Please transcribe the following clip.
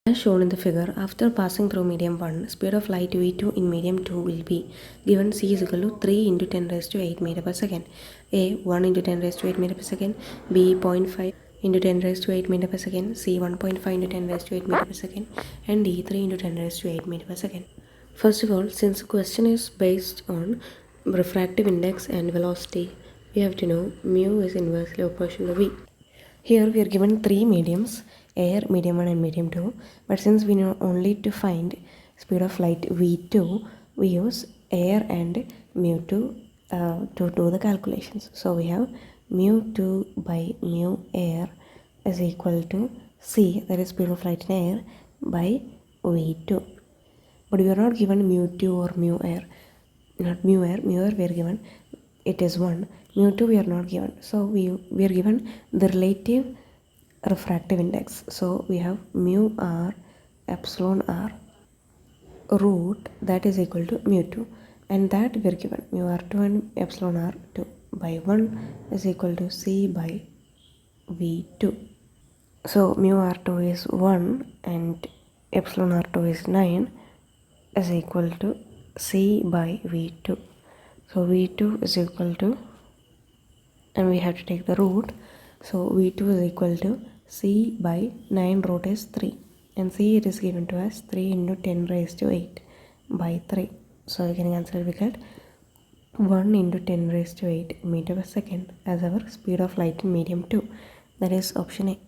As shown in the figure, after passing through medium 1, speed of light v2 in medium 2 will be given c is equal to 3 into 10 raised to 8 meter per second. A 1 into 10 raised to 8 meter per second, B 0.5 into 10 raised to 8 meter per second, C 1.5 into 10 raised to 8 meter per second, and D 3 into 10 raised to 8 meter per second. First of all, since the question is based on refractive index and velocity, we have to know mu is inversely proportional to v. Here we are given three mediums, air, medium 1 and medium 2, but since we know only to find speed of light v2, we use air and mu2 to do the calculations. So we have mu2 by mu air is equal to c, that is speed of light in air, by v2. But we are not given mu2 or mu air, not mu air we are given, it is 1. Mu2 we are not given, so we are given the relative refractive index. So we have mu r epsilon r root that is equal to mu2, and that we are given mu r2 and epsilon r2 by 1 is equal to c by v2. So mu r2 is 1 and epsilon r2 is 9 is equal to c by v2. So v2 is equal to, and we have to take the root, so v2 is equal to c by 9 root is 3, and c it is given to us 3 into 10 raised to 8 by 3. So we can answer, we get 1 into 10 raised to 8 meter per second as our speed of light in medium 2, that is option A.